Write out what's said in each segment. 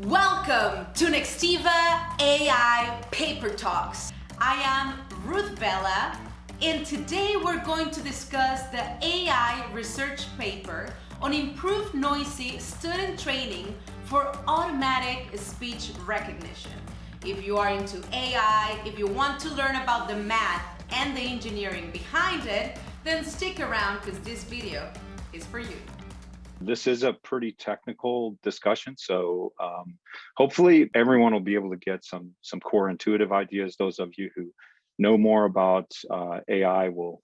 Welcome to Nextiva AI Paper Talks. I am Ruth Bella, and today we're going to discuss the AI research paper on improved noisy student training for automatic speech recognition. If you are into AI, if you want to learn about the math and the engineering behind it, then stick around because this video is for you. This is a pretty technical discussion, so hopefully everyone will be able to get some core intuitive ideas. Those of you who know more about AI will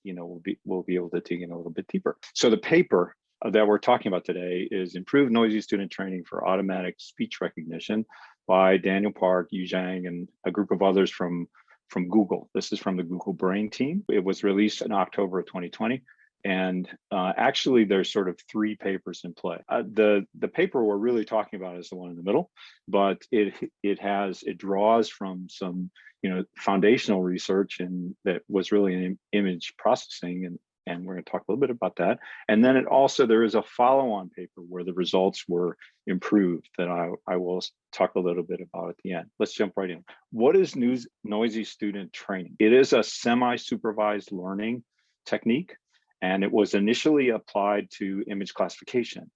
be able to dig in a little bit deeper. So the paper that we're talking about today is Improved Noisy Student Training for Automatic Speech Recognition by Daniel Park, Zhang, and a group of others from Google. This is from the Google Brain team. It was released in October of 2020. And actually, there's sort of three papers in play. The paper we're really talking about is the one in the middle, but it draws from some foundational research and that was really in image processing, and we're going to talk a little bit about that. And then there is a follow-on paper where the results were improved that I will talk a little bit about at the end. Let's jump right in. What is noisy student training? It is a semi-supervised learning technique. And it was initially applied to image classification.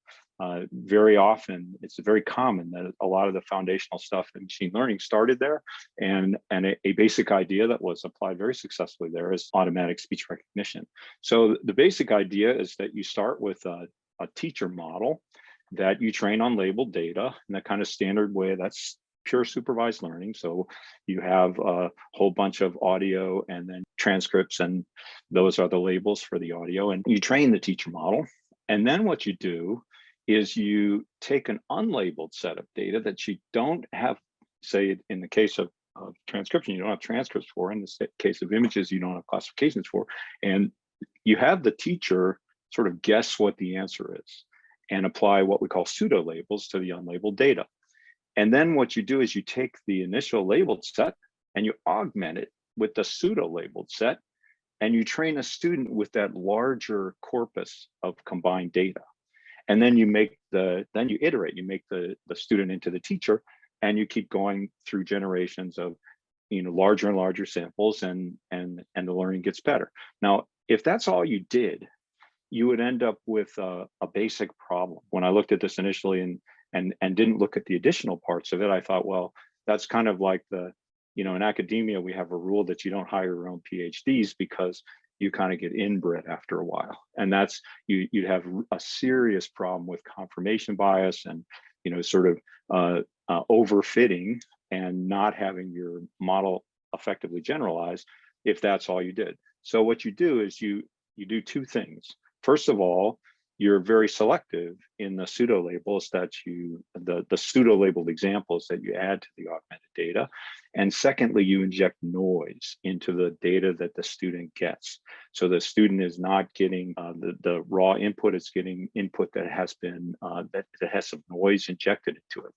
Very often, it's very common that a lot of the foundational stuff in machine learning started there, and a basic idea that was applied very successfully there is automatic speech recognition. So the basic idea is that you start with a teacher model that you train on labeled data in that kind of standard way. That's pure supervised learning. So you have a whole bunch of audio and then transcripts, and those are the labels for the audio, and you train the teacher model. And then what you do is you take an unlabeled set of data that you don't have, say in the case of transcription, you don't have transcripts for, in the case of images, you don't have classifications for, and you have the teacher sort of guess what the answer is and apply what we call pseudo labels to the unlabeled data. And then what you do is you take the initial labeled set and you augment it with the pseudo labeled set, and you train a student with that larger corpus of combined data. And then you iterate, you make the student into the teacher, and you keep going through generations of larger and larger samples, and the learning gets better. Now, if that's all you did, you would end up with a basic problem. When I looked at this initially and didn't look at the additional parts of it, I thought, well, that's kind of like in academia, we have a rule that you don't hire your own PhDs because you kind of get inbred after a while. And that's, you'd have a serious problem with confirmation bias and, sort of overfitting and not having your model effectively generalized if that's all you did. So what you do is you do two things. First of all, you're very selective in the pseudo labels that the pseudo labeled examples that you add to the augmented data. And secondly, you inject noise into the data that the student gets. So the student is not getting the raw input, it's getting input that has been, that has some noise injected into it.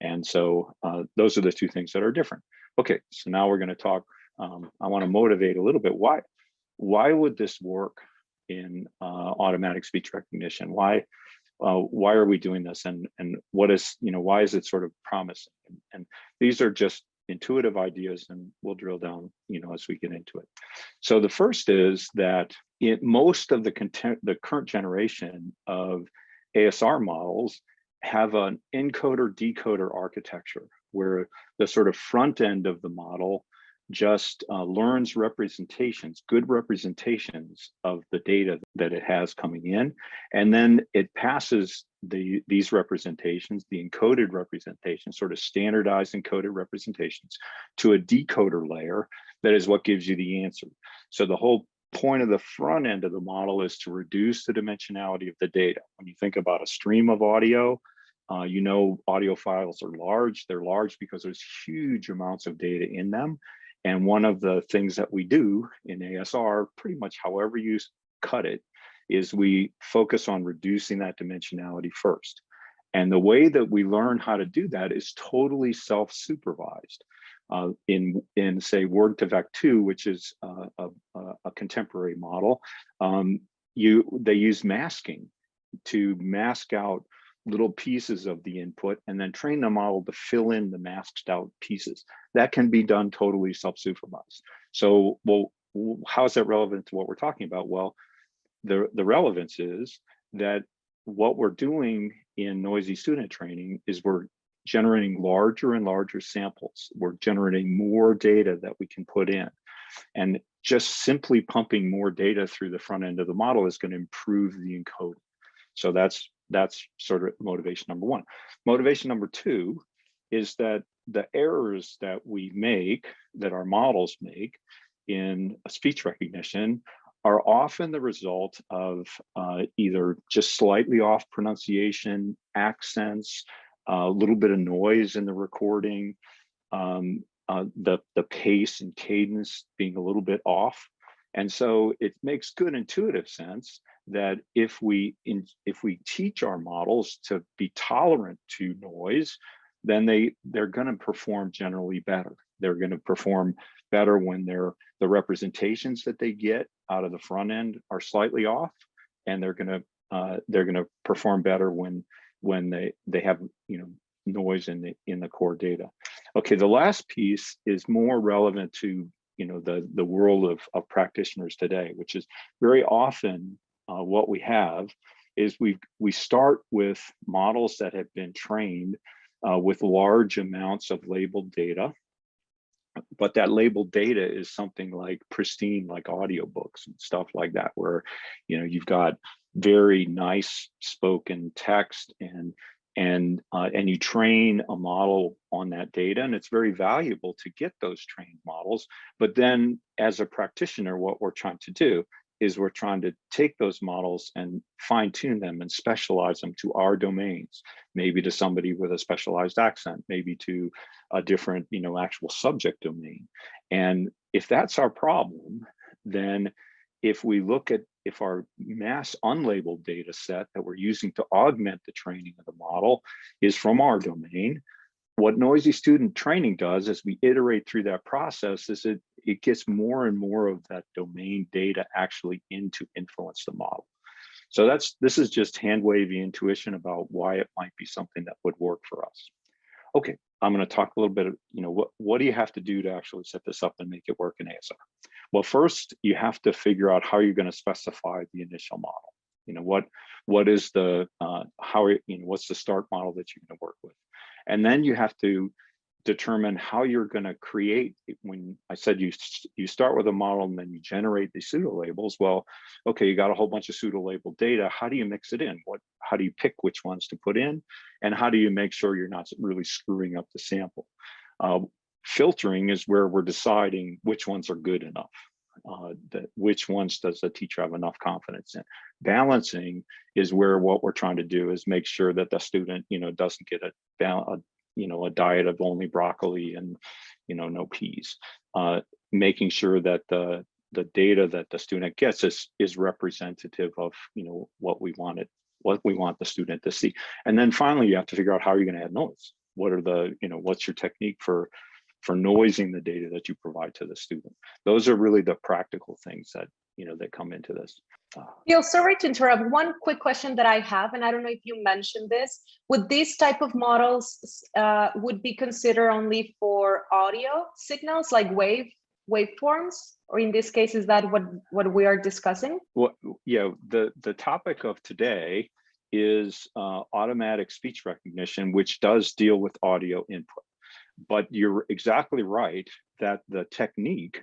And so those are the two things that are different. Okay, so now we're gonna talk, I wanna motivate a little bit, why would this work in automatic speech recognition? Why are we doing this, and what is, why is it sort of promising? And these are just intuitive ideas, and we'll drill down as we get into it. So the first is that most of the current generation of ASR models have an encoder decoder architecture where the sort of front end of the model just learns representations, good representations of the data that it has coming in, and then it passes these representations, the encoded representations, sort of standardized encoded representations, to a decoder layer that is what gives you the answer. So the whole point of the front end of the model is to reduce the dimensionality of the data. When you think about a stream of audio, audio files are large. They're large because there's huge amounts of data in them. And one of the things that we do in ASR, pretty much however you cut it, is we focus on reducing that dimensionality first. And the way that we learn how to do that is totally self-supervised. In say Word2Vec2, which is a contemporary model, they use masking to mask out little pieces of the input and then train the model to fill in the masked out pieces. That can be done totally self-supervised. So, well, how is that relevant to what we're talking about? Well, the relevance is that what we're doing in noisy student training is we're generating larger and larger samples. We're generating more data that we can put in. And just simply pumping more data through the front end of the model is going to improve the encoding. So that's sort of motivation number one. Motivation number two is that the errors that we make, that our models make in speech recognition, are often the result of either just slightly off pronunciation, accents, a little bit of noise in the recording, the pace and cadence being a little bit off. And so it makes good intuitive sense that if we teach our models to be tolerant to noise, then they're going to perform generally better. They're going to perform better when the representations that they get out of the front end are slightly off, and they're going to perform better when they have noise in the core data. Okay, the last piece is more relevant to the world of practitioners today, which is very often what we have is we start with models that have been trained with large amounts of labeled data, but that labeled data is something like pristine, like audiobooks and stuff like that, where you've got very nice spoken text and you train a model on that data, and it's very valuable to get those trained models. But then as a practitioner, what we're trying to do is we're trying to take those models and fine tune them and specialize them to our domains, maybe to somebody with a specialized accent, maybe to a different, actual subject domain. And if that's our problem, then if our mass unlabeled data set that we're using to augment the training of the model is from our domain, what noisy student training does as we iterate through that process is it gets more and more of that domain data actually in to influence the model. So this is just hand wavy intuition about why it might be something that would work for us. Okay, I'm going to talk a little bit of, what do you have to do to actually set this up and make it work in ASR? Well, first, you have to figure out how you're going to specify the initial model. What is the, what's the start model that you're going to work with? And then you have to determine how you're going to create. When I said you start with a model and then you generate the pseudo labels, well, okay, you got a whole bunch of pseudo labeled data. How do you mix it in? How do you pick which ones to put in? And how do you make sure you're not really screwing up the sample? Filtering is where we're deciding which ones are good enough. Which ones does the teacher have enough confidence in? Balancing is where what we're trying to do is make sure that the student, doesn't get a diet of only broccoli and, no peas. Making sure that the data that the student gets is representative of, what we want the student to see. And then finally, you have to figure out how you're going to add noise. What are what's your technique for noising the data that you provide to the student? Those are really the practical things that that come into this. Phil, sorry to interrupt. One quick question that I have, and I don't know if you mentioned this, would these type of models would be considered only for audio signals, like waveforms, or in this case, is that what we are discussing? Well, yeah, the topic of today is automatic speech recognition, which does deal with audio input. But you're exactly right that the technique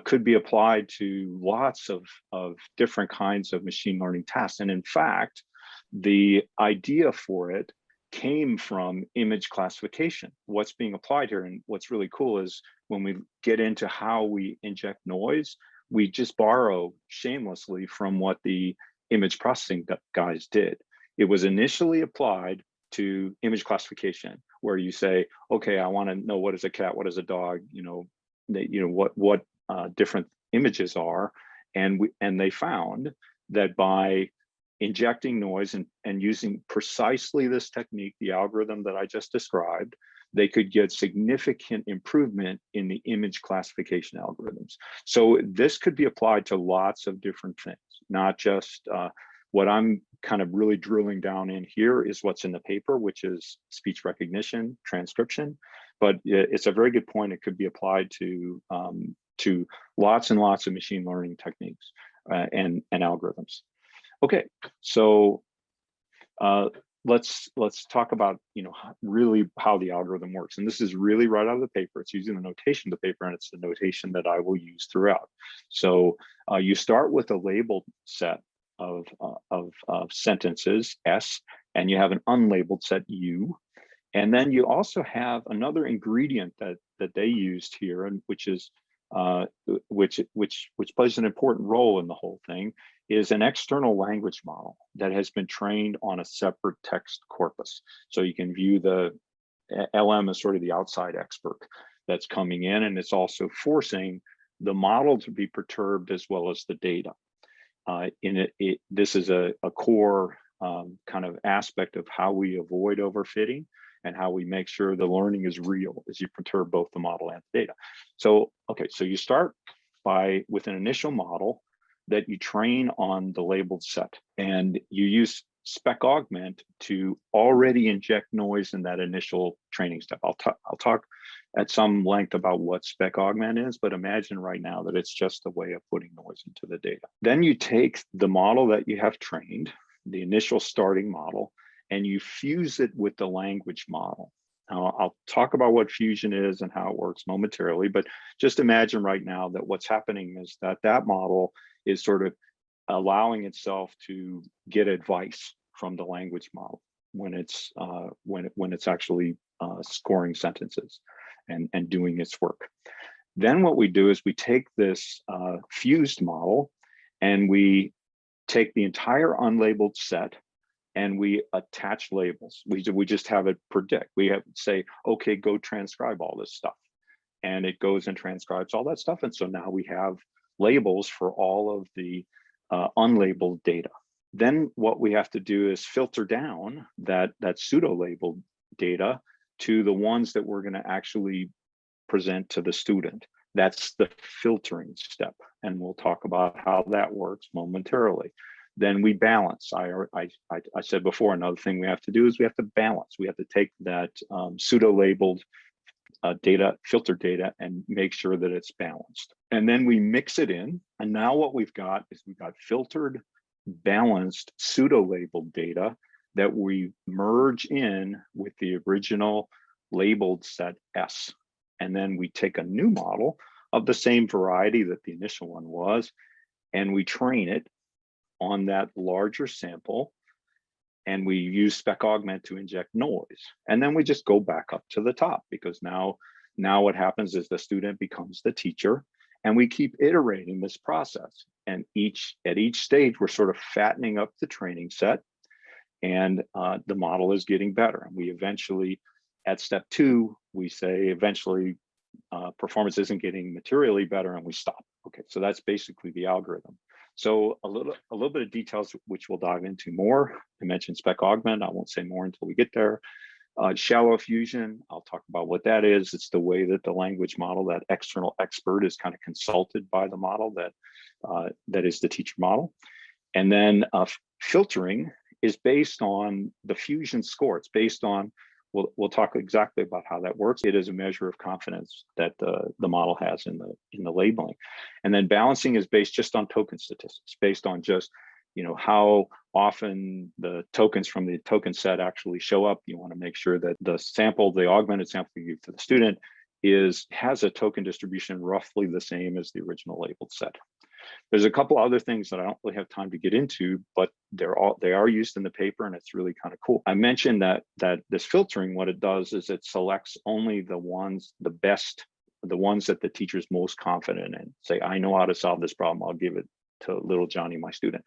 could be applied to lots of different kinds of machine learning tasks. And in fact, the idea for it came from image classification. What's being applied here, and what's really cool, is when we get into how we inject noise, we just borrow shamelessly from what the image processing guys did. It was initially applied to image classification, where you say, okay, I want to know what is a cat, what is a dog, what different images are, and they found that by injecting noise and using precisely this technique, the algorithm that I just described, they could get significant improvement in the image classification algorithms. So this could be applied to lots of different things, not just What I'm kind of really drilling down in here is what's in the paper, which is speech recognition, transcription. But it's a very good point. It could be applied to lots and lots of machine learning techniques and algorithms. Okay, so let's talk about really how the algorithm works. And this is really right out of the paper. It's using the notation of the paper, and it's the notation that I will use throughout. So you start with a labeled set of sentences, S, and you have an unlabeled set, U. And then you also have another ingredient that they used here, and which plays an important role in the whole thing, is an external language model that has been trained on a separate text corpus. So you can view the LM as sort of the outside expert that's coming in, and it's also forcing the model to be perturbed as well as the data. This is a core kind of aspect of how we avoid overfitting and how we make sure the learning is real as you perturb both the model and the data. So, okay, so you start with an initial model that you train on the labeled set, and you use spec augment to already inject noise in that initial training step. I'll talk at some length about what spec augment is, but imagine right now that it's just a way of putting noise into the data. Then you take the model that you have trained, the initial starting model, and you fuse it with the language model. Now, I'll talk about what fusion is and how it works momentarily, but just imagine right now that what's happening is that model is sort of allowing itself to get advice from the language model when it's actually scoring sentences and doing its work. Then what we do is we take this fused model and we take the entire unlabeled set and we attach labels. We just have it predict. We have say, okay, go transcribe all this stuff. And it goes and transcribes all that stuff. And so now we have labels for all of the unlabeled data. Then what we have to do is filter down that pseudo-labeled data to the ones that we're going to actually present to the student. That's the filtering step. And we'll talk about how that works momentarily. Then we balance. I said before, another thing we have to do is we have to balance. We have to take that pseudo-labeled data, filter data, and make sure that it's balanced. And then we mix it in. And now what we've got is we've got filtered, balanced, pseudo-labeled data that we merge in with the original labeled set S. And then we take a new model of the same variety that the initial one was, and we train it on that larger sample, and we use spec augment to inject noise. And then we just go back up to the top, because now what happens is the student becomes the teacher, and we keep iterating this process. And at each stage, we're sort of fattening up the training set, and the model is getting better. And we eventually, at step 2, we say eventually performance isn't getting materially better, and we stop. Okay, so that's basically the algorithm. So a little bit of details which we'll dive into more. I mentioned spec augment. I won't say more until we get there. Shallow fusion, I'll talk about what that is. It's the way that the language model, that external expert, is kind of consulted by the model that is the teacher model. And then filtering is based on the fusion score. It's based on, we'll talk exactly about how that works. It is a measure of confidence that the model has in the labeling. And then balancing is based just on token statistics, based on just how often the tokens from the token set actually show up. You want to make sure that the sample, the augmented sample you give to the student, has a token distribution roughly the same as the original labeled set. There's a couple other things that I don't really have time to get into, but they are used in the paper, and it's really kind of cool. I mentioned that this filtering, what it does is it selects only the ones that the teacher's most confident in. Say, I know how to solve this problem, I'll give it to little Johnny, my student.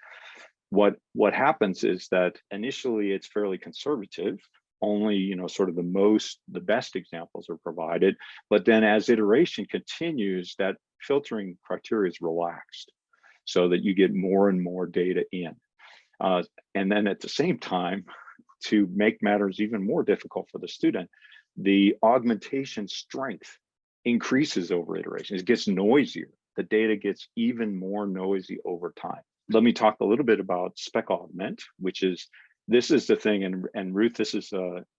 What happens is that initially it's fairly conservative. Only sort of the best examples are provided, but then as iteration continues, that filtering criteria is relaxed so that you get more and more data in. And then at the same time, to make matters even more difficult for the student, the augmentation strength increases over iterations. It gets noisier. The data gets even more noisy over time. let me talk a little bit about spec augment, which is, this is the thing, and Ruth, this is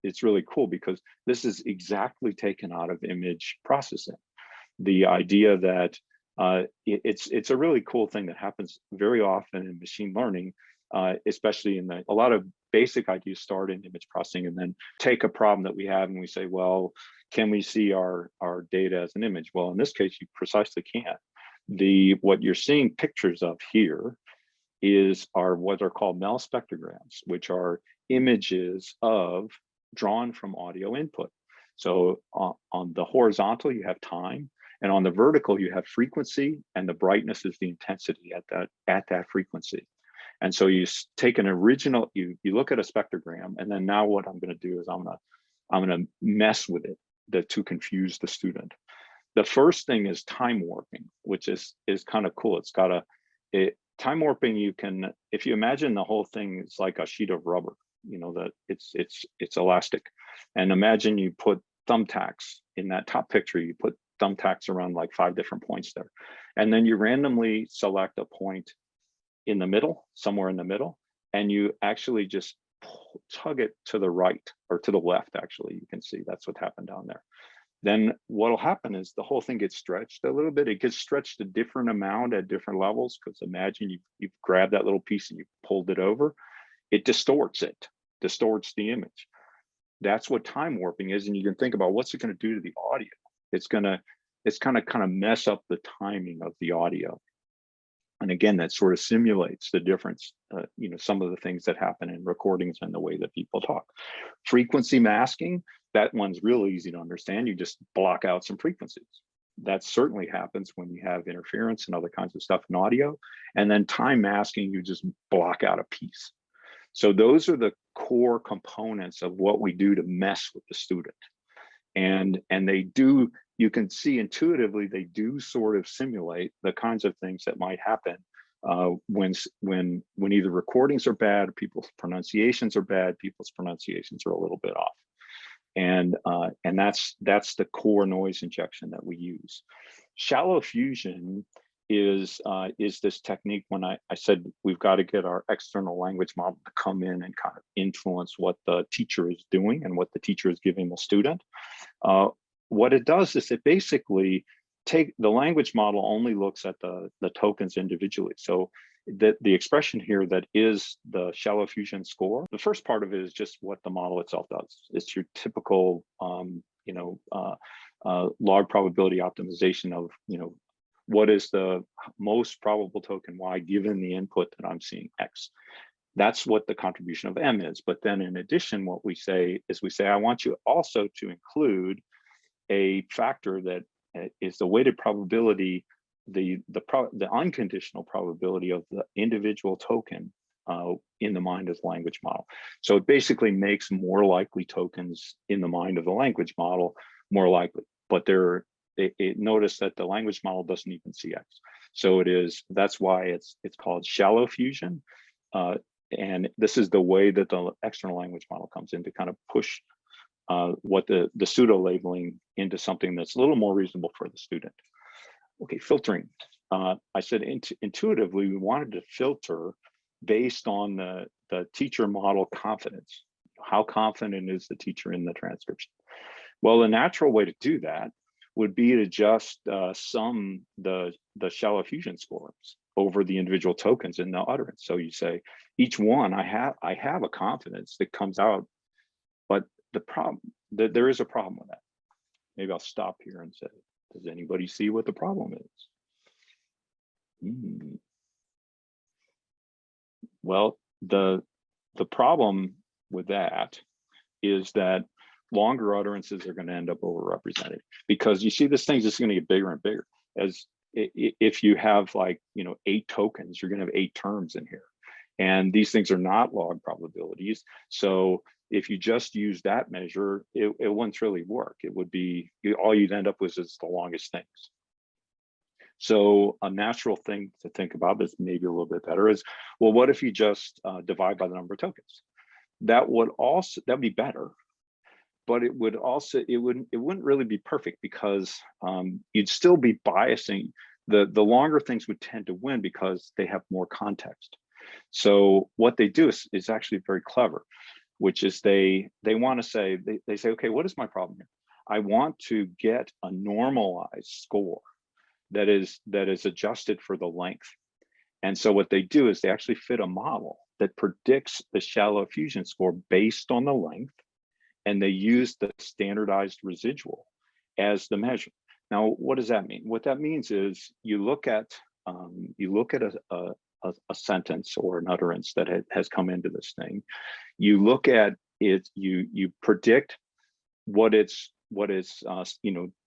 it's really cool because this is exactly taken out of image processing. The idea that it's a really cool thing that happens very often in machine learning, especially in a lot of basic ideas start in image processing and then take a problem that we have and we say, well, can we see our data as an image? Well, in this case, you precisely can't. What you're seeing pictures of here are what are called Mel spectrograms, which are images drawn from audio input. So on the horizontal, you have time, and on the vertical, you have frequency, and the brightness is the intensity at that frequency. And so you take an original, you look at a spectrogram, and then now what I'm going to do is I'm going to mess with it to confuse the student. The first thing is time warping, which is kind of cool. It's got time warping. You can, if you imagine the whole thing is like a sheet of rubber, you know, that it's elastic, and imagine you put thumbtacks in that top picture. You put thumbtacks around like 5 different points there, and then you randomly select a point in the middle, somewhere in the middle, and you actually just tug it to the right or to the left. Actually, you can see that's what happened down there. Then what'll happen is the whole thing gets stretched a little bit. It gets stretched a different amount at different levels, because imagine you've grabbed that little piece and you pulled it over. It distorts the image. That's what time warping is. And you can think about, what's it going to do to the audio? It's going to kind of mess up the timing of the audio. And again, that sort of simulates the difference, you know, some of the things that happen in recordings and the way that people talk. Frequency masking, that one's real easy to understand. You just block out some frequencies. That certainly happens when you have interference and other kinds of stuff in audio. And then time masking, you just block out a piece. So those are the core components of what we do to mess with the student. And they do, you can see intuitively, they do sort of simulate the kinds of things that might happen when either recordings are bad, people's pronunciations are bad, people's pronunciations are a little bit off. And that's the core noise injection that we use. Shallow fusion is this technique when I said we've got to get our external language model to come in and kind of influence what the teacher is doing and what the teacher is giving the student. What it does is it basically the language model only looks at the tokens individually. So the expression here that is the shallow fusion score, the first part of it is just what the model itself does. It's your typical log probability optimization of, you know, what is the most probable token Y given the input that I'm seeing X. That's what the contribution of M is. But then in addition, what we say is I want you also to include a factor that is the weighted probability, the unconditional probability of the individual token in the mind of the language model. So it basically makes more likely tokens in the mind of the language model more likely. But notice that the language model doesn't even see X. So that's why it's called shallow fusion. And this is the way that the external language model comes in to kind of push what the pseudo labeling into something that's a little more reasonable for the student. Okay, filtering. I said intuitively we wanted to filter based on the teacher model confidence. How confident is the teacher in the transcription? Well, the natural way to do that would be to just sum the shallow fusion scores over the individual tokens in the utterance. So you say each one, I have a confidence that comes out, but the problem there is a problem with that. Maybe I'll stop here and say, does anybody see what the problem is? Well, the problem with that is that longer utterances are going to end up overrepresented, because you see this thing just going to get bigger and bigger. As if you have, like, you know, 8 tokens, you're going to have 8 terms in here, and these things are not log probabilities. So if you just use that measure, it wouldn't really work. It would be, all you'd end up with is the longest things. So a natural thing to think about that's maybe a little bit better is, well, what if you just divide by the number of tokens? That would be better, but it wouldn't really be perfect, because you'd still be biasing. the longer things would tend to win because they have more context. So what they do is actually very clever, which is they want to say, they say, okay, what is my problem here? I want to get a normalized score that is adjusted for the length. And so what they do is they actually fit a model that predicts the shallow fusion score based on the length, and they use the standardized residual as the measure. Now, what does that mean? What that means is you look at a sentence or an utterance that has come into this thing. You look at it, you predict what its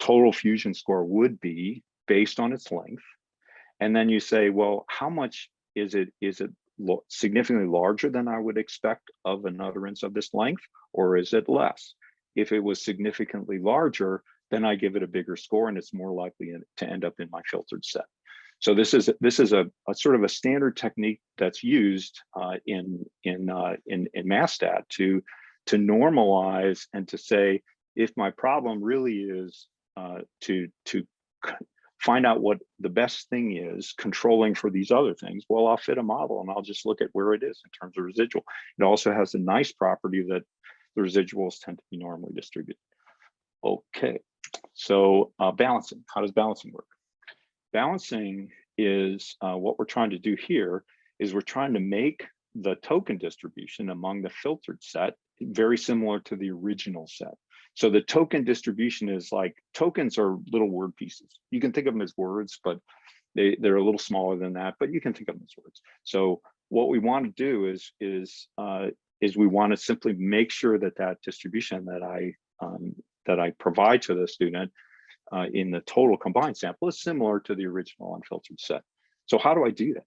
total fusion score would be based on its length, and then you say, well, how much is it significantly larger than I would expect of an utterance of this length, or is it less? If it was significantly larger, then I give it a bigger score, and it's more likely to end up in my filtered set. So this is a sort of a standard technique that's used in MathStat to normalize and to say, if my problem really is to find out what the best thing is, controlling for these other things, well, I'll fit a model and I'll just look at where it is in terms of residual. It also has a nice property that the residuals tend to be normally distributed. Okay, so balancing. How does balancing work? Balancing is what we're trying to do here is we're trying to make the token distribution among the filtered set very similar to the original set. So the token distribution is like, tokens are little word pieces. You can think of them as words, but they're a little smaller than that, but you can think of them as words. So what we want to do is we want to simply make sure that that distribution that I provide to the student in the total combined sample is similar to the original unfiltered set. So how do I do that?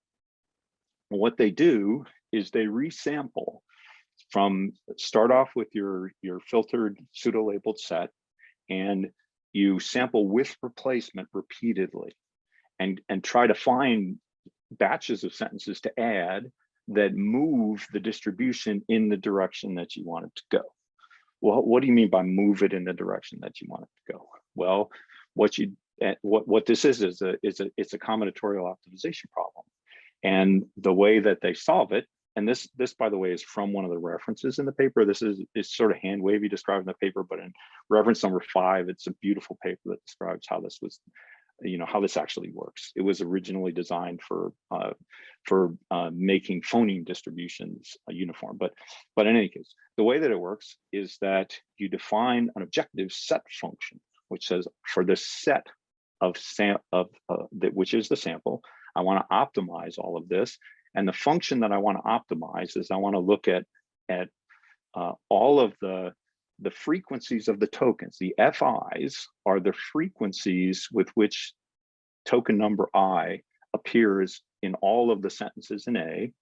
Well, what they do is they resample start off with your filtered pseudo-labeled set, and you sample with replacement repeatedly and try to find batches of sentences to add that move the distribution in the direction that you want it to go. Well, what do you mean by move it in the direction that you want it to go? Well, what this is it's a combinatorial optimization problem. And the way that they solve it, and this by the way is from one of the references in the paper. This is sort of hand wavy described in the paper, but in reference number 5, it's a beautiful paper that describes how this was, how this actually works. It was originally designed for making phoneme distributions uniform, but in any case, the way that it works is that you define an objective set function, which says for this set which is the sample, I want to optimize all of this. And the function that I want to optimize is I want to look at all of the frequencies of the tokens. The FIs are the frequencies with which token number I appears in all of the sentences in A,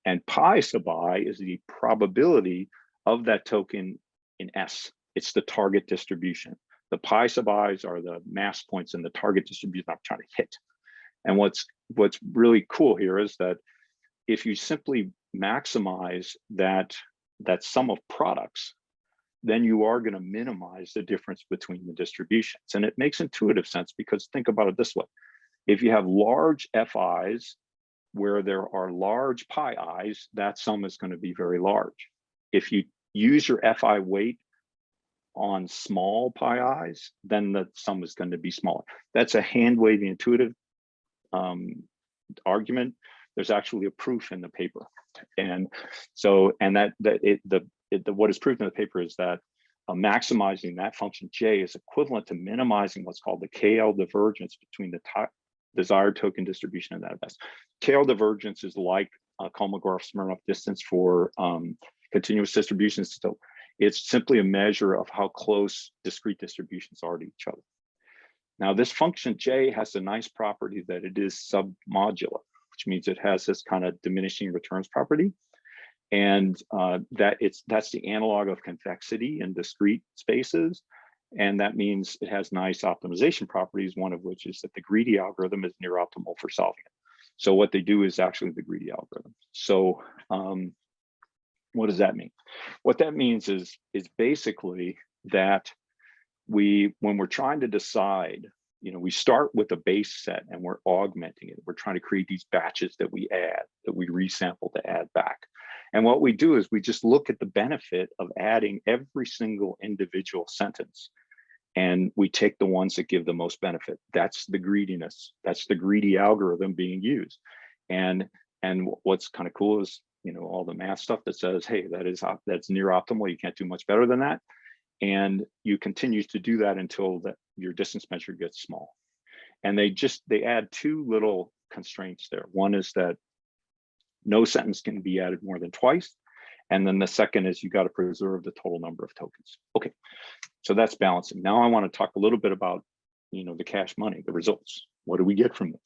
and pi sub I is the probability of that token in S. It's the target distribution. The pi sub i's are the mass points in the target distribution I'm trying to hit. And what's really cool here is that if you simply maximize that sum of products, then you are going to minimize the difference between the distributions. And it makes intuitive sense because think about it this way. If you have large FIs where there are large pi i's, that sum is going to be very large. If you use your FI weight on small pi i's, then the sum is going to be smaller. That's a hand-wavy intuitive argument. There's actually a proof in the paper, and so what is proved in the paper is that maximizing that function J is equivalent to minimizing what's called the KL divergence between the desired token distribution and that of S. KL divergence is like Kolmogorov-Smirnov distance for continuous distributions. So it's simply a measure of how close discrete distributions are to each other. Now, this function J has a nice property that it is submodular, which means it has this kind of diminishing returns property. And that's the analog of convexity in discrete spaces. And that means it has nice optimization properties, one of which is that the greedy algorithm is near optimal for solving it. So what they do is actually the greedy algorithm. So what does that mean? What that means is basically that when we're trying to decide we start with a base set and we're augmenting it. We're trying to create these batches that we add, that we resample to add back. And what we do is we just look at the benefit of adding every single individual sentence, and we take the ones that give the most benefit. That's the greediness. That's the greedy algorithm being used. And what's kind of cool is, all the math stuff that says, hey, that's near optimal. You can't do much better than that. And you continue to do that until your distance measure gets small. And they add two little constraints there. One is that no sentence can be added more than twice. And then the second is you got to preserve the total number of tokens. Okay, so that's balancing. Now I want to talk a little bit about, the cash money, the results. What do we get from this?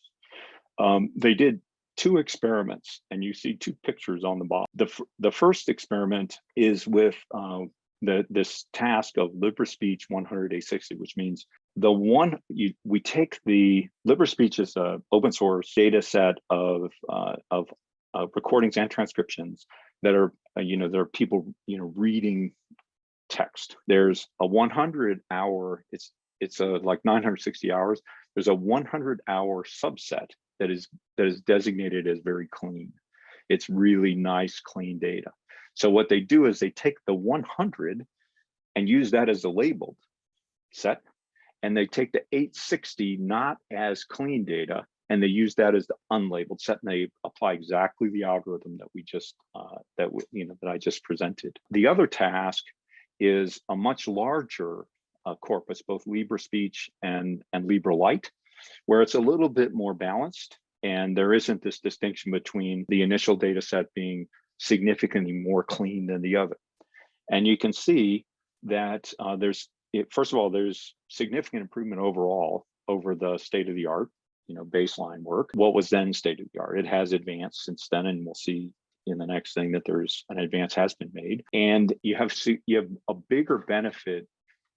They did 2 experiments, and you see 2 pictures on the bottom. The first experiment is with this task of LibreSpeech 100A60, which means we take the LibreSpeech is an open source data set of recordings and transcriptions that are there are people reading text. There's a 100-hour, it's like 960 hours. There's a 100-hour subset that is designated as very clean. It's really nice, clean data. So what they do is they take the 100 and use that as a labeled set, and they take the 860 not as clean data, and they use that as the unlabeled set, and they apply exactly the algorithm that we just that I just presented. The other task is a much larger corpus, both LibreSpeech and LibreLite, where it's a little bit more balanced, and there isn't this distinction between the initial data set being significantly more clean than the other. And you can see that first of all, there's significant improvement overall over the state of the art, baseline work. What was then state of the art? It has advanced since then, and we'll see in the next thing that there's an advance has been made. And you have a bigger benefit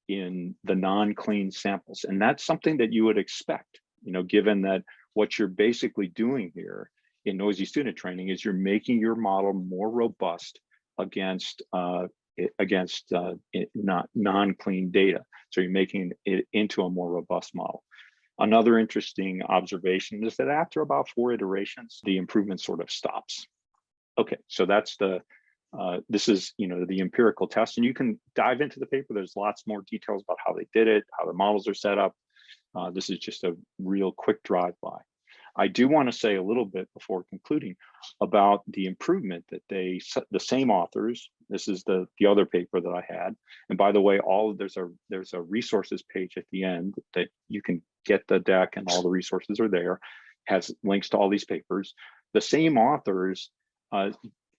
in the non-clean samples. And that's something that you would expect, given that what you're basically doing here in noisy student training is you're making your model more robust against non-clean data. So you're making it into a more robust model. Another interesting observation is that after about 4 iterations, the improvement sort of stops. Okay, so that's this is the empirical test, and you can dive into the paper. There's lots more details about how they did it, how the models are set up. This is just a real quick drive-by. I do want to say a little bit before concluding about the improvement that the same authors. This is the other paper that I had, and by the way, there's a resources page at the end that you can get the deck, and all the resources are there. Has links to all these papers. The same authors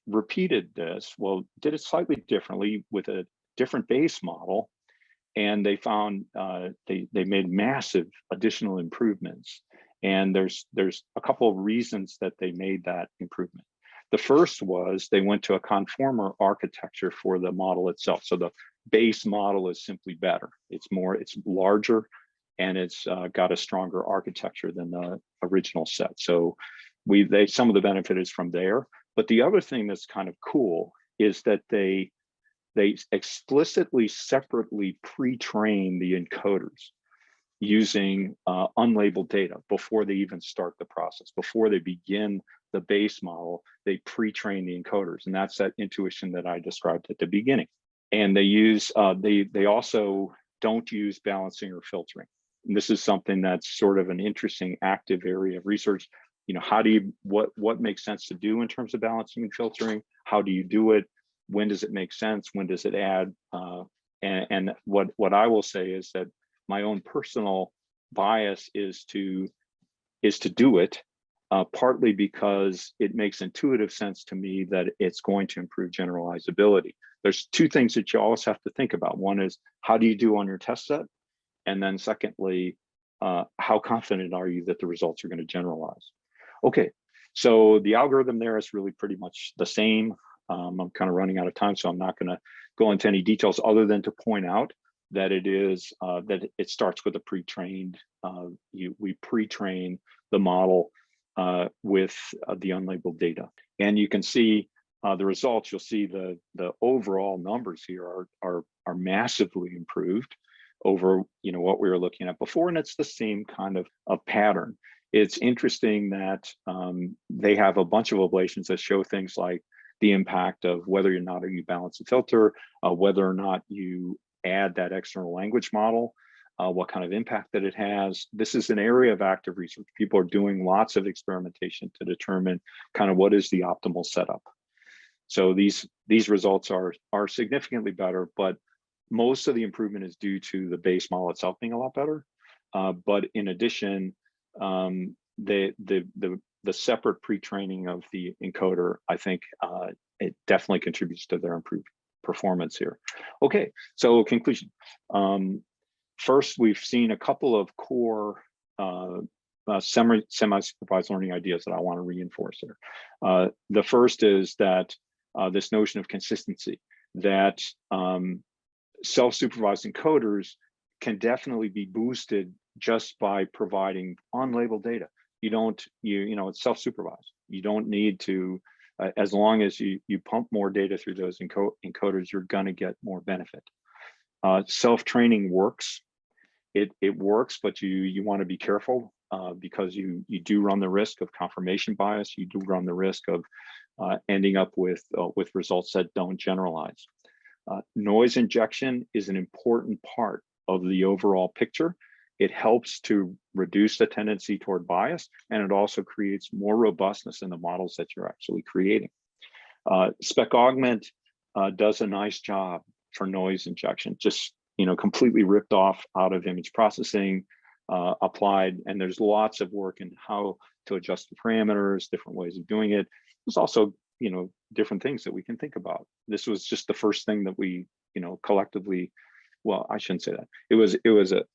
repeated this, did it slightly differently with a different base model, and they found they made massive additional improvements. And there's a couple of reasons that they made that improvement. The first was they went to a conformer architecture for the model itself. So the base model is simply better. It's larger, and it's got a stronger architecture than the original set. So some of the benefit is from there. But the other thing that's kind of cool is that they explicitly separately pre-train the encoders using unlabeled data before they even start the process. Before they begin the base model, they pre-train the encoders, and that's that intuition that I described at the beginning. And they use they also don't use balancing or filtering. And this is something that's sort of an interesting active area of research. What makes sense to do in terms of balancing and filtering? How do you do it? When does it make sense? When does it add? And what I will say is that my own personal bias is to do it, partly because it makes intuitive sense to me that it's going to improve generalizability. There's 2 things that you always have to think about. One is, how do you do on your test set? And then secondly, how confident are you that the results are going to generalize? Okay, so the algorithm there is really pretty much the same. I'm kind of running out of time, so I'm not going to go into any details other than to point out that it starts with a pre-trained. We pre-train the model with the unlabeled data, and you can see the results. You'll see the overall numbers here are massively improved. over what we were looking at before, and it's the same kind of pattern. It's interesting that they have a bunch of ablations that show things like the impact of whether or not you balance and filter, whether or not you add that external language model, what kind of impact that it has. This is an area of active research. People are doing lots of experimentation to determine kind of what is the optimal setup. So these results are significantly better, but most of the improvement is due to the base model itself being a lot better. But in addition, the separate pre-training of the encoder, I think it definitely contributes to their improved performance here. Okay, so conclusion. First, we've seen a couple of core semi-supervised learning ideas that I want to reinforce here. The first is that this notion of consistency, that self-supervised encoders can definitely be boosted just by providing unlabeled data. It's self-supervised. You don't need to, as long as you pump more data through those encoders, you're gonna get more benefit. Self-training works. It works, but you want to be careful because you do run the risk of confirmation bias. You do run the risk of ending up with results that don't generalize. Noise injection is an important part of the overall picture. It helps to reduce the tendency toward bias, and it also creates more robustness in the models that you're actually creating. Spec Augment does a nice job for noise injection, just completely ripped off out of image processing, applied, and there's lots of work in how to adjust the parameters, different ways of doing it. There's also different things that we can think about. This was just the first thing that we collectively, well, I shouldn't say that. It was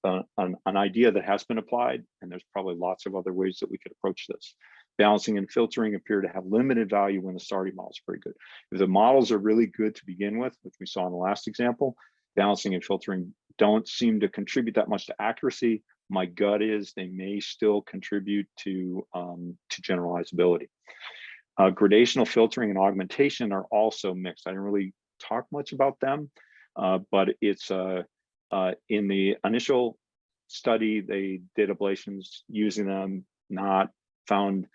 an idea that has been applied, and there's probably lots of other ways that we could approach this. Balancing and filtering appear to have limited value when the starting model is very good. If the models are really good to begin with, which we saw in the last example, balancing and filtering don't seem to contribute that much to accuracy. My gut is they may still contribute to generalizability. Gradational filtering and augmentation are also mixed. I didn't really talk much about them, but it's in the initial study, they did ablations using them, not found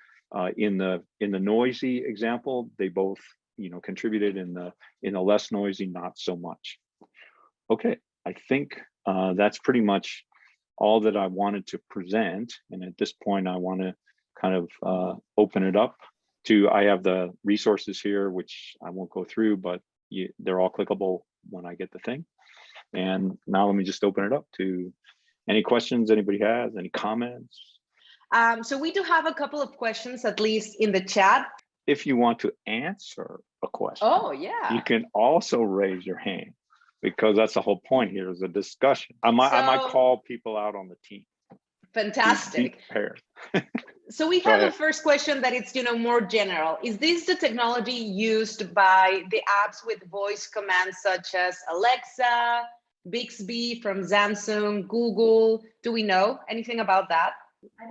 in the noisy example. They both contributed. In the less noisy, not so much. Okay, I think that's pretty much all that I wanted to present. And at this point, I want to kind of open it up to, I have the resources here, which I won't go through, but they're all clickable when I get the thing. And now let me just open it up to any questions anybody has, any comments. So we do have a couple of questions, at least in the chat. If you want to answer a question, oh yeah, you can also raise your hand, because that's the whole point here, is a discussion. I might call people out on the team. Fantastic. Be prepared. So we have a first question that it's more general. Is this the technology used by the apps with voice commands such as Alexa, Bixby from Samsung, Google? Do we know anything about that?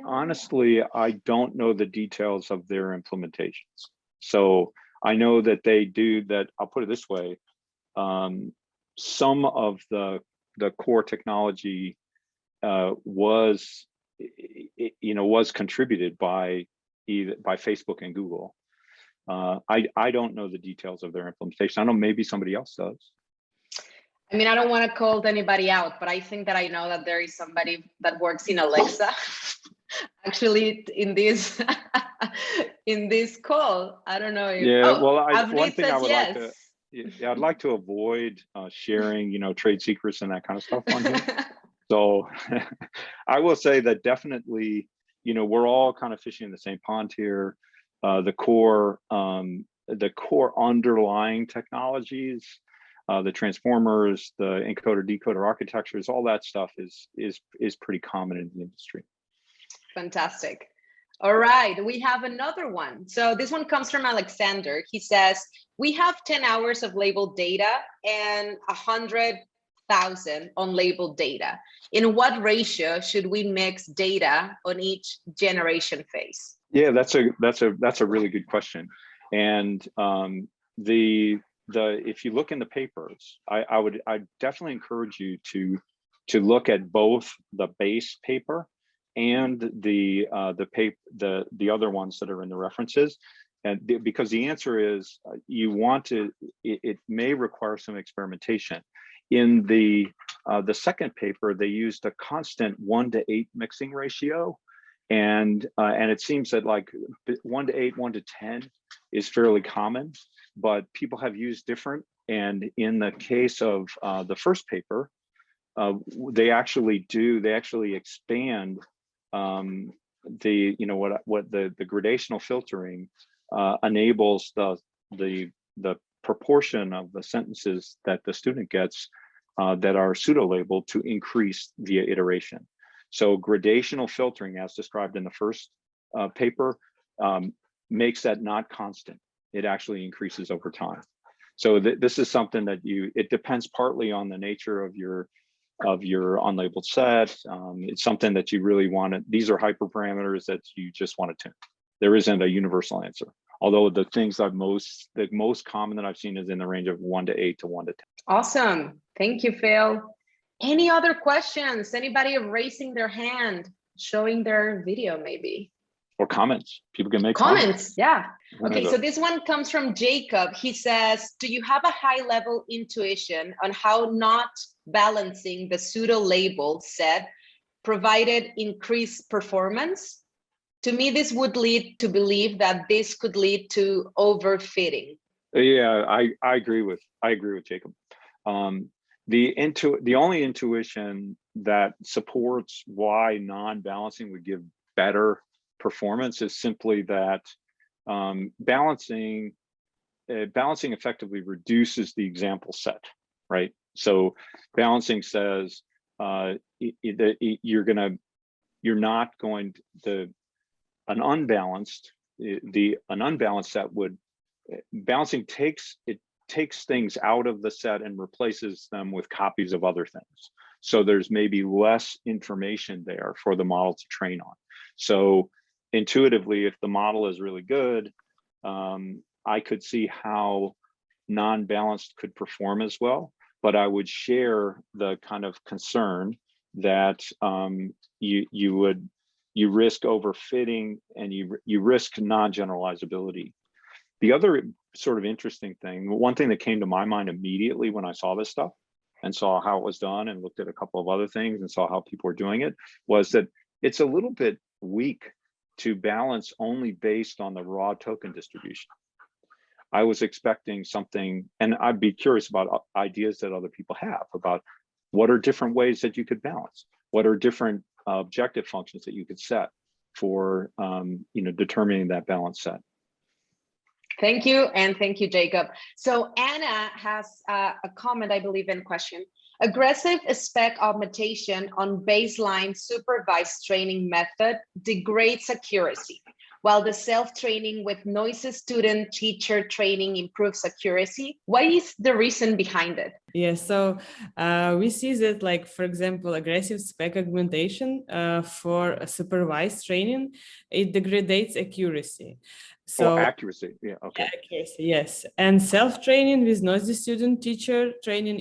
Honestly, I don't know the details of their implementations. So I know that they do that. I'll put it this way. Some of the core technology was contributed by Facebook and Google. I don't know the details of their implementation. I don't know, maybe somebody else does. I mean, I don't want to call anybody out, but I think that I know that there is somebody that works in Alexa actually in this in this call. I don't know if, one thing I would like to, I'd like to avoid sharing trade secrets and that kind of stuff on here. So I will say that definitely, we're all kind of fishing in the same pond here. The core underlying technologies, the transformers, the encoder decoder architectures, all that stuff is pretty common in the industry. Fantastic. All right, we have another one. So this one comes from Alexander. He says, we have 10 hours of labeled data and 100,000 unlabeled data. In what ratio should we mix data on each generation phase? Yeah, that's a really good question. And if you look in the papers, I definitely encourage you to look at both the base paper and the other ones that are in the references. And because the answer is you want to, it may require some experimentation. In the second paper, they used a constant 1:8 mixing ratio, and it seems that like 1:8, 1:10 is fairly common, but people have used different. And in the case of the first paper, they actually expand the gradational filtering enables the proportion of the sentences that the student gets that are pseudo-labeled to increase via iteration. So gradational filtering, as described in the first paper, makes that not constant. It actually increases over time. So this is something that it depends partly on the nature of your unlabeled set. It's something that you really want to, these are hyperparameters that you just want to tune. There isn't a universal answer. Although the things the most common that I've seen is in the range of 1:8 to 1:10. Awesome. Thank you, Phil. Any other questions? Anybody raising their hand, showing their video maybe? Or comments. People can make comments. Yeah. Okay, so this one comes from Jacob. He says, do you have a high level intuition on how not balancing the pseudo-labeled set provided increased performance? To me, this would lead to believe that this could lead to overfitting. Yeah, I agree with Jacob. The only intuition that supports why non-balancing would give better performance is simply that balancing effectively reduces the example set, right? So balancing says an unbalanced set would, balancing takes things out of the set and replaces them with copies of other things. So there's maybe less information there for the model to train on. So intuitively, if the model is really good, I could see how non-balanced could perform as well. But I would share the kind of concern that you risk overfitting and you risk non-generalizability. The other sort of interesting thing, one thing that came to my mind immediately when I saw this stuff and saw how it was done and looked at a couple of other things and saw how people were doing it, was that it's a little bit weak to balance only based on the raw token distribution. I was expecting something, and I'd be curious about ideas that other people have about what are different ways that you could balance, what are different objective functions that you could set for determining that balance set. Thank you, and thank you, Jacob. So Anna has a comment, I believe, in question. Aggressive spec augmentation on baseline supervised training method degrades accuracy, while the self-training with noisy student-teacher training improves accuracy. What is the reason behind it? Yeah, so we see that, like, for example, aggressive spec augmentation for a supervised training, it degrades accuracy. So accuracy, yeah, okay. Accuracy, yes. And self-training with noisy student-teacher training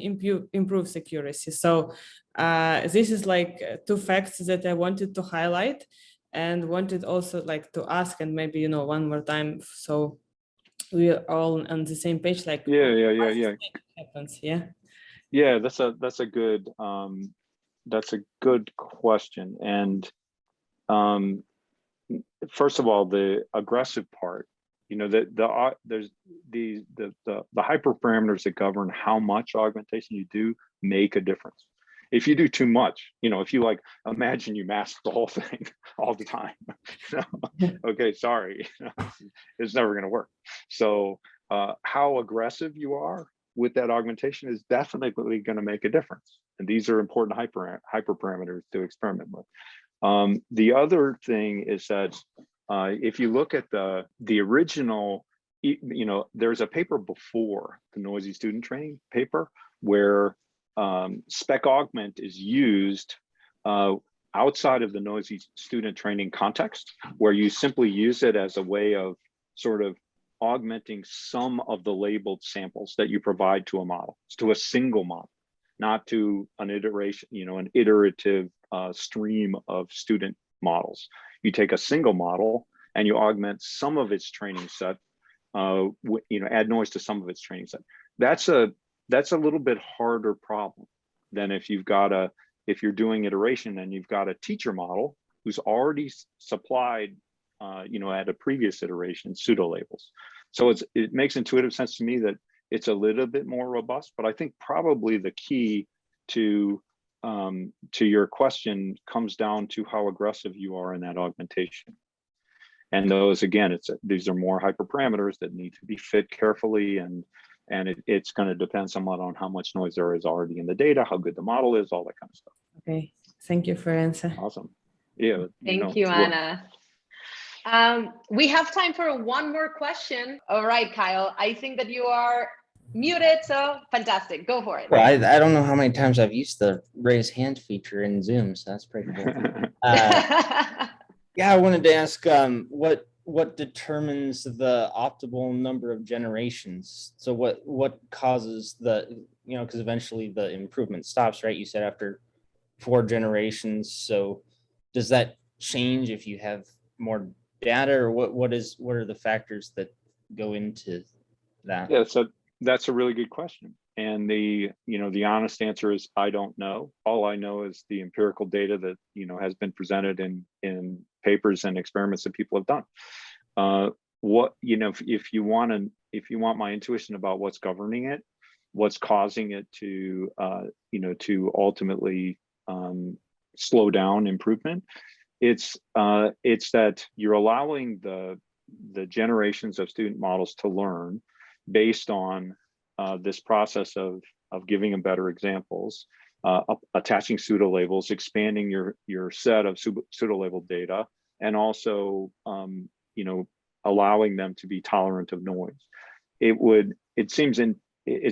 improves accuracy. So this is like two facts that I wanted to highlight and wanted also like to ask, and maybe, one more time, so we are all on the same page, like yeah happens. Yeah, that's a good question. And first of all, the aggressive part, there's the hyperparameters that govern how much augmentation you do make a difference. If you do too much, if you imagine you mask the whole thing all the time, okay, sorry, it's never going to work. So how aggressive you are with that augmentation is definitely going to make a difference. And these are important hyperparameters to experiment with. The other thing is that if you look at the original, there's a paper before the noisy student training paper where spec augment is used outside of the noisy student training context, where you simply use it as a way of sort of augmenting some of the labeled samples that you provide to a model, to a single model. not to an iteration, an iterative stream of student models. You take a single model and you augment some of its training set, add noise to some of its training set. That's a little bit harder problem than if you're doing iteration and you've got a teacher model who's already supplied, at a previous iteration, pseudo labels. So it makes intuitive sense to me that it's a little bit more robust, but I think probably the key to your question comes down to how aggressive you are in that augmentation. And those, again, these are more hyperparameters that need to be fit carefully, and it's going to depend somewhat on how much noise there is already in the data, how good the model is, all that kind of stuff. Okay, thank you for answer. Awesome. Yeah. Thank you, Anna. We have time for one more question. All right, Kyle, I think that you are muted, so fantastic. Go for it. Well, I don't know how many times I've used the raise hand feature in Zoom, so that's pretty cool. Yeah, I wanted to ask what determines the optimal number of generations? So what causes because eventually the improvement stops, right? You said after 4 generations. So does that change if you have more data, or what are the factors that go into that? Yeah, so that's a really good question. And the honest answer is I don't know. All I know is the empirical data that has been presented in papers and experiments that people have done. If you want my intuition about what's governing it, what's causing it to ultimately slow down improvement, it's that you're allowing the generations of student models to learn based on this process of giving them better examples, attaching pseudo labels, expanding your set of pseudo labeled data, and also allowing them to be tolerant of noise. It's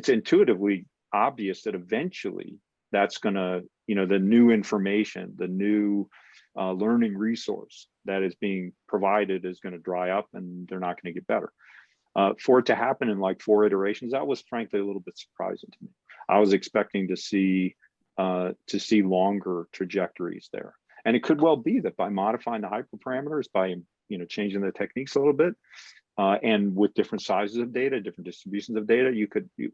intuitively obvious that eventually that's gonna, the new information, the new learning resource that is being provided is going to dry up, and they're not going to get better. For it to happen in like 4 iterations, that was frankly a little bit surprising to me. I was expecting to see longer trajectories there, and it could well be that by modifying the hyperparameters, by changing the techniques a little bit, and with different sizes of data, different distributions of data,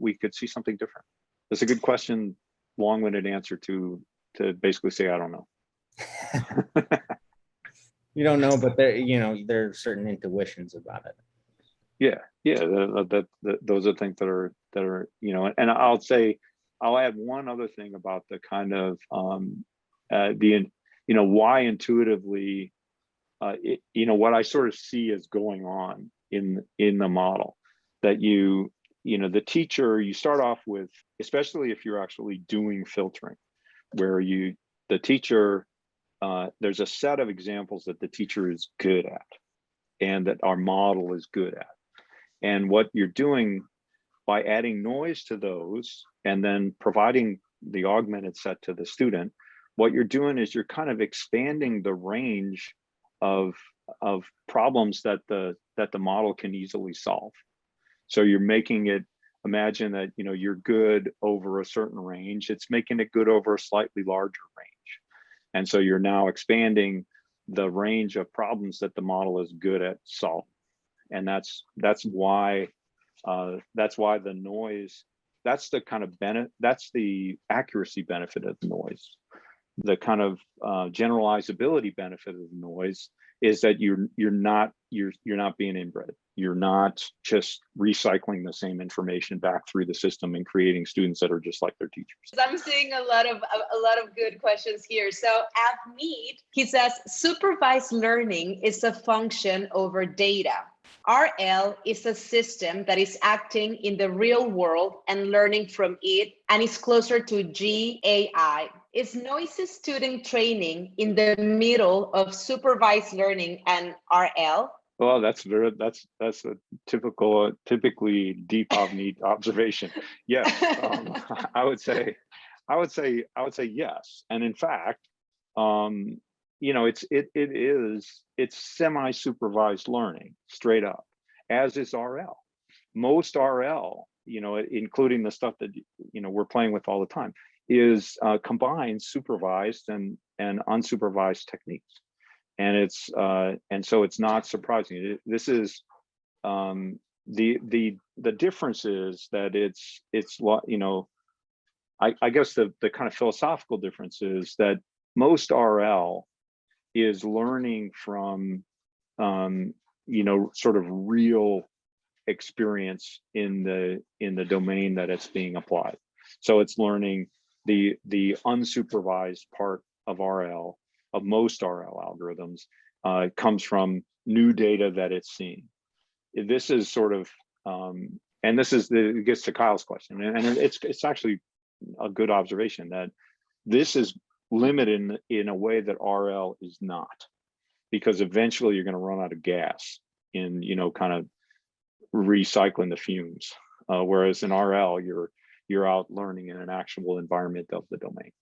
we could see something different. That's a good question, long-winded answer to basically say I don't know. You don't know, but there are certain intuitions about it. Those are things that are and I'll add one other thing about the kind of why intuitively what I sort of see is going on in the model, that the teacher, you start off with, especially if you're actually doing filtering, where the teacher, there's a set of examples that the teacher is good at and that our model is good at. And what you're doing by adding noise to those and then providing the augmented set to the student, what you're doing is you're kind of expanding the range of problems that the model can easily solve. So you're making it, imagine that you're good over a certain range, it's making it good over a slightly larger range. And so you're now expanding the range of problems that the model is good at solving. And that's why the noise, that's the kind of that's the accuracy benefit of noise. The kind of generalizability benefit of noise is that you're not being inbred. You're not just recycling the same information back through the system and creating students that are just like their teachers. I'm seeing a lot of good questions here. So Avneet, he says, supervised learning is a function over data. RL is a system that is acting in the real world and learning from it, and is closer to GAI. Is noisy student training in the middle of supervised learning and RL? Well, that's a typically deep Avneet observation. Yes, I would say yes. And in fact, it's semi-supervised learning straight up, as is RL. Most RL, including the stuff that we're playing with all the time, is combines supervised and unsupervised techniques. And so it's not surprising. This is the difference is that I guess the kind of philosophical difference is that most RL is learning from sort of real experience in the domain that it's being applied. So it's learning the unsupervised part of RL, of most RL algorithms, comes from new data that it's seeing. This is sort of, and it gets to Kyle's question, and it's actually a good observation that this is limited in a way that RL is not, because eventually you're going to run out of gas in kind of recycling the fumes, whereas in RL you're out learning in an actual environment of the domain.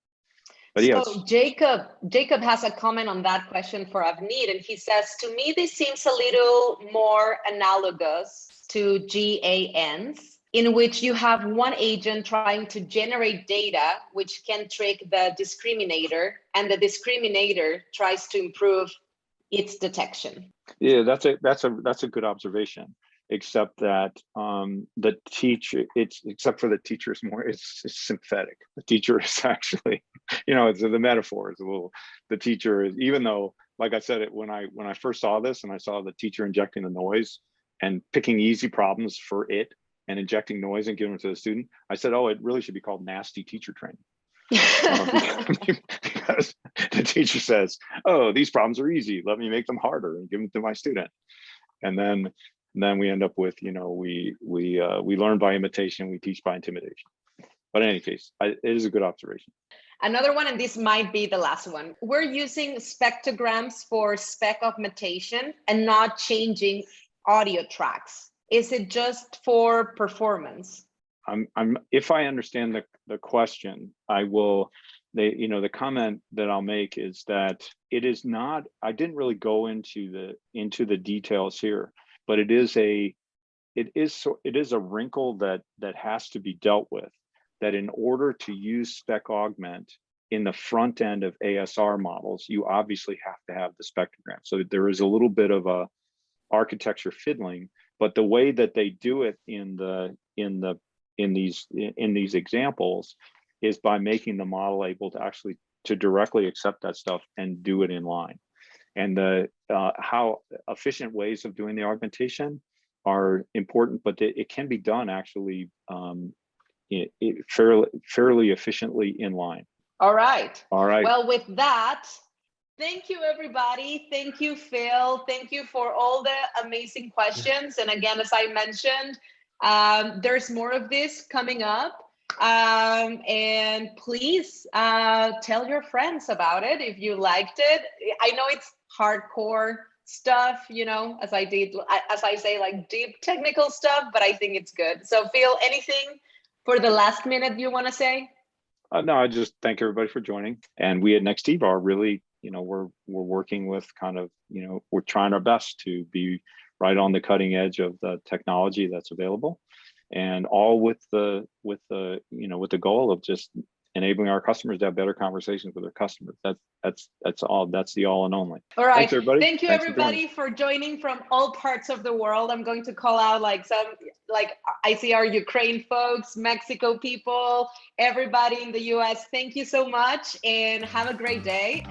But so Jacob has a comment on that question for Avneet, and he says, to me this seems a little more analogous to GANs, in which you have one agent trying to generate data which can trick the discriminator, and the discriminator tries to improve its detection. Yeah, that's a good observation. Except that the teacher, except for the teacher, it's synthetic. The teacher is actually, it's the metaphor is a little. The teacher is, even though, like I said, when I first saw this and I saw the teacher injecting the noise and picking easy problems for it and injecting noise and giving it to the student, I said, oh, it really should be called nasty teacher training. Because the teacher says, oh, these problems are easy, let me make them harder and give them to my student. And then we end up with, we learn by imitation, we teach by intimidation. But in any case, it is a good observation. Another one, and this might be the last one. We're using spectrograms for spec augmentation and not changing audio tracks. Is it just for performance? If I understand the question, I will. The comment that I'll make is that it is not. I didn't really go into the details here, but it is a wrinkle that has to be dealt with. That in order to use spec augment in the front end of ASR models, you obviously have to have the spectrogram. So there is a little bit of a architecture fiddling, but the way that they do it in these examples is by making the model able to directly accept that stuff and do it in line. And how efficient ways of doing the augmentation are important, but it can be done actually fairly efficiently in line. All right. Well, with that, thank you, everybody. Thank you, Phil. Thank you for all the amazing questions. And again, as I mentioned, there's more of this coming up. And please tell your friends about it if you liked it. I know it's hardcore stuff, as I say, like deep technical stuff, but I think it's good. So Phil, anything for the last minute you want to say? No, I just thank everybody for joining. And we at Nextiva are really, we're working with kind of, we're trying our best to be right on the cutting edge of the technology that's available, and all with the goal of just enabling our customers to have better conversations with their customers. That's all. That's the all and only. All right. Thanks, everybody. Thank you, everybody, for joining from all parts of the world. I'm going to call out I see our Ukraine folks, Mexico people, everybody in the US. Thank you so much, and have a great day.